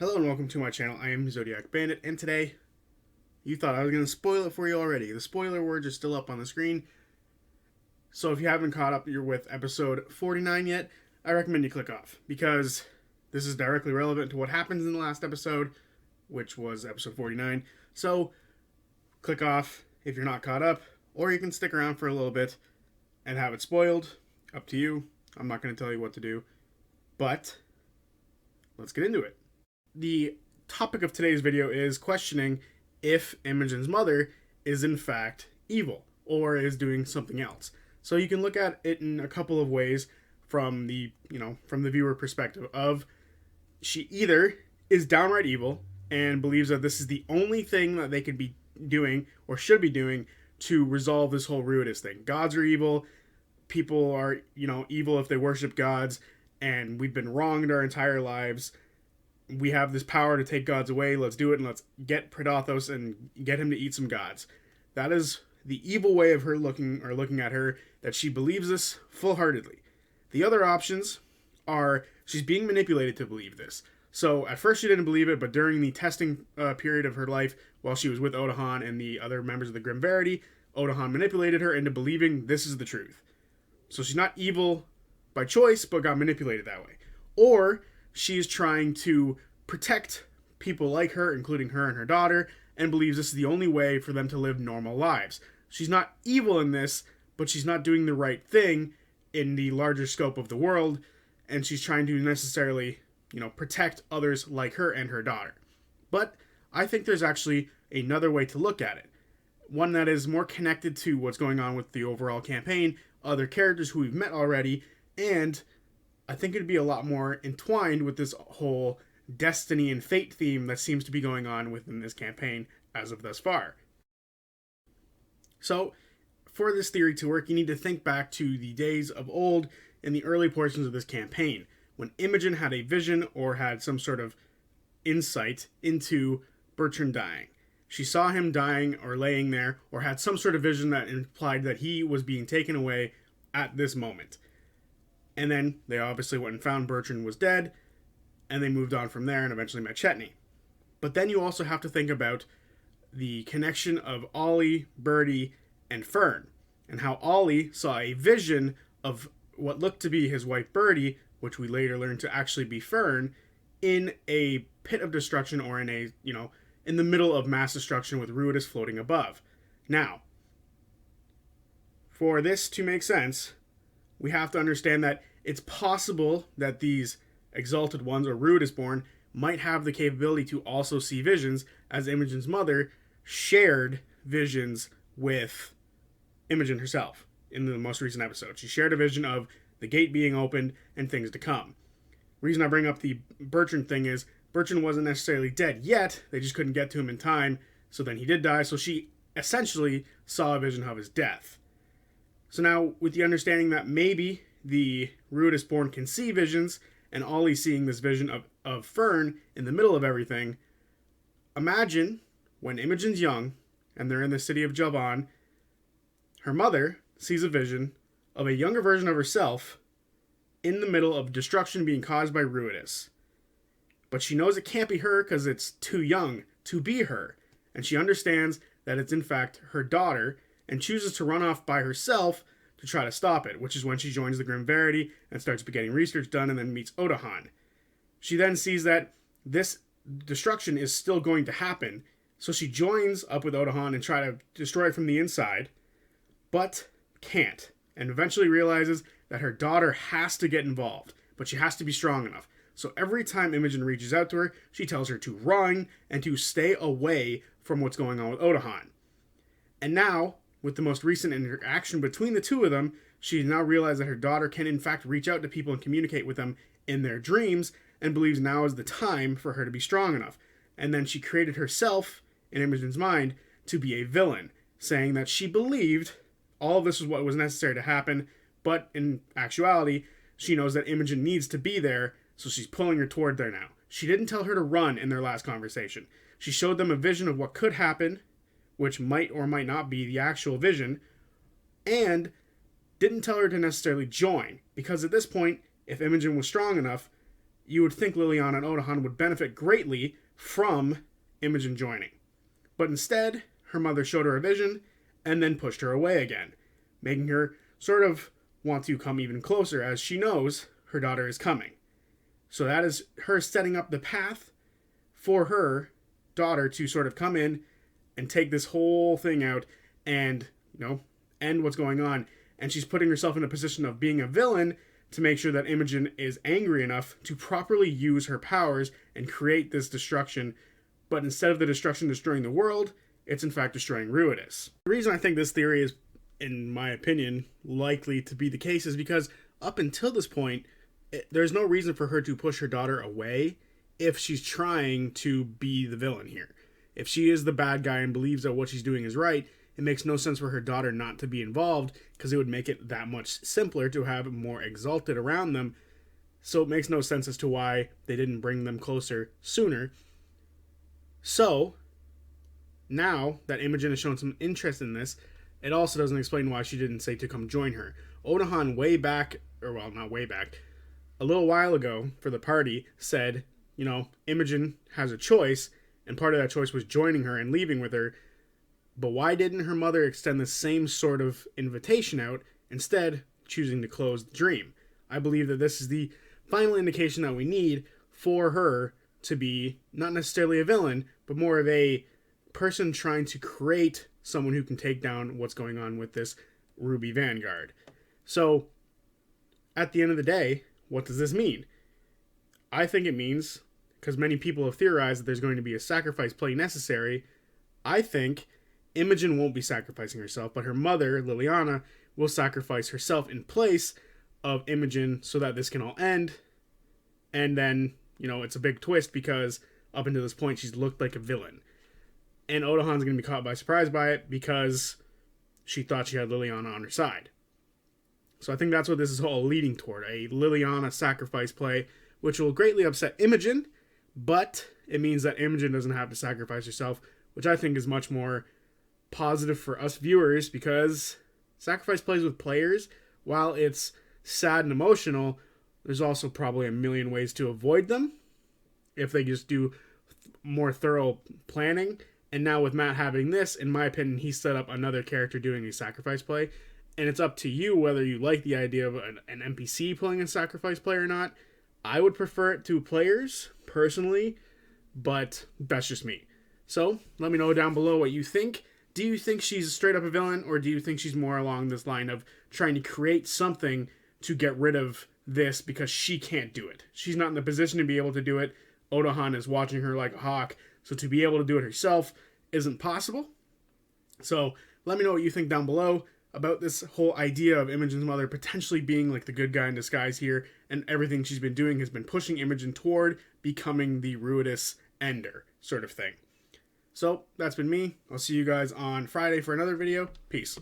Hello and welcome to my channel. I am Zodiac Bandit, and today, you thought I was going to spoil it for you already. The spoiler words are still up on the screen, so if you haven't caught up with episode 49 yet, I recommend you click off, because this is directly relevant to what happens in the last episode, which was episode 49. So, click off if you're not caught up, or you can stick around for a little bit and have it spoiled. Up to you. I'm not going to tell you what to do, but let's get into it. The topic of today's video is questioning if Imogen's mother is in fact evil or is doing something else. So you can look at it in a couple of ways from the viewer perspective of she either is downright evil and believes that this is the only thing that they could be doing or should be doing to resolve this whole Ruidus thing. Gods are evil, people are, evil if they worship gods, and we've been wronged our entire lives. We have this power to take gods away. Let's do it, and let's get Predathos and get him to eat some gods. That is the evil way of her looking at her, that she believes this full-heartedly. The other options are she's being manipulated to believe this. So at first she didn't believe it, but during the testing period of her life, while she was with Odahan and the other members of the Grim Verity, Odahan manipulated her into believing this is the truth. So she's not evil by choice, but got manipulated that way. Or she's trying to protect people like her, including her and her daughter, and believes this is the only way for them to live normal lives. She's not evil in this, but she's not doing the right thing in the larger scope of the world, and she's trying to necessarily, protect others like her and her daughter. But I think there's actually another way to look at it. One that is more connected to what's going on with the overall campaign, other characters who we've met already, and I think it'd be a lot more entwined with this whole destiny and fate theme that seems to be going on within this campaign as of thus far. So, for this theory to work, you need to think back to the days of old in the early portions of this campaign, when Imogen had a vision or had some sort of insight into Bertrand dying. She saw him dying or laying there, or had some sort of vision that implied that he was being taken away at this moment. And then they obviously went and found Bertrand was dead, and they moved on from there and eventually met Chetney. But then you also have to think about the connection of Ollie, Birdie, and Fern, and how Ollie saw a vision of what looked to be his wife Birdie, which we later learned to actually be Fern, in a pit of destruction, or in a, in the middle of mass destruction with Ruidus floating above. Now, for this to make sense, we have to understand that it's possible that these Exalted Ones, or Ruidus-born, might have the capability to also see visions, as Imogen's mother shared visions with Imogen herself in the most recent episode. She shared a vision of the gate being opened and things to come. The reason I bring up the Bertrand thing is Bertrand wasn't necessarily dead yet, they just couldn't get to him in time, so then he did die, so she essentially saw a vision of his death. So now, with the understanding that maybe the Ruidus-born can see visions, and Ollie seeing this vision of Fern in the middle of everything, imagine when Imogen's young, and they're in the city of Jovan, her mother sees a vision of a younger version of herself in the middle of destruction being caused by Ruidus. But she knows it can't be her because it's too young to be her, and she understands that it's in fact her daughter, and chooses to run off by herself to try to stop it, which is when she joins the Grim Verity and starts getting research done, and then meets Odahan. She then sees that this destruction is still going to happen, so she joins up with Odahan and try to destroy it from the inside, but can't, and eventually realizes that her daughter has to get involved, but she has to be strong enough. So every time Imogen reaches out to her, she tells her to run and to stay away from what's going on with Odahan. And now, with the most recent interaction between the two of them, she now realized that her daughter can in fact reach out to people and communicate with them in their dreams, and believes now is the time for her to be strong enough. And then she created herself, in Imogen's mind, to be a villain, saying that she believed all of this was what was necessary to happen, but in actuality, she knows that Imogen needs to be there, so she's pulling her toward there now. She didn't tell her to run in their last conversation. She showed them a vision of what could happen, which might or might not be the actual vision, and didn't tell her to necessarily join, because at this point, if Imogen was strong enough, you would think Liliana and Odahan would benefit greatly from Imogen joining. But instead, her mother showed her a vision and then pushed her away again, making her sort of want to come even closer as she knows her daughter is coming. So that is her setting up the path for her daughter to sort of come in and take this whole thing out and, end what's going on. And she's putting herself in a position of being a villain to make sure that Imogen is angry enough to properly use her powers and create this destruction. But instead of the destruction destroying the world, it's in fact destroying Ruidus. The reason I think this theory is, in my opinion, likely to be the case is because up until this point, there's no reason for her to push her daughter away if she's trying to be the villain here. If she is the bad guy and believes that what she's doing is right, it makes no sense for her daughter not to be involved, because it would make it that much simpler to have more Exalted around them. So it makes no sense as to why they didn't bring them closer sooner. So, now that Imogen has shown some interest in this, it also doesn't explain why she didn't say to come join her. Odahan a little while ago for the party said, Imogen has a choice, and part of that choice was joining her and leaving with her. But why didn't her mother extend the same sort of invitation out, instead choosing to close the dream? I believe that this is the final indication that we need for her to be not necessarily a villain, but more of a person trying to create someone who can take down what's going on with this Ruby Vanguard. So, at the end of the day, what does this mean? I think it means, because many people have theorized that there's going to be a sacrifice play necessary, I think Imogen won't be sacrificing herself, but her mother, Liliana, will sacrifice herself in place of Imogen so that this can all end. And then, it's a big twist because up until this point, she's looked like a villain. And Odahan's going to be caught by surprise by it because she thought she had Liliana on her side. So I think that's what this is all leading toward, a Liliana sacrifice play, which will greatly upset Imogen, but it means that Imogen doesn't have to sacrifice herself, which I think is much more positive for us viewers, because sacrifice plays with players, while it's sad and emotional, there's also probably a million ways to avoid them if they just do more thorough planning. And now with Matt having this, in my opinion, he set up another character doing a sacrifice play, and it's up to you whether you like the idea of an NPC playing a sacrifice play or not. I would prefer it to players personally, but that's just me. So let me know down below what you think. Do you think she's straight up a villain, or do you think she's more along this line of trying to create something to get rid of this because she can't do it? She's not in the position to be able to do it. Odahan is watching her like a hawk, so to be able to do it herself isn't possible. So let me know what you think down below about this whole idea of Imogen's mother potentially being like the good guy in disguise here, and everything she's been doing has been pushing Imogen toward becoming the Ruidus Ender sort of thing. So, that's been me. I'll see you guys on Friday for another video. Peace.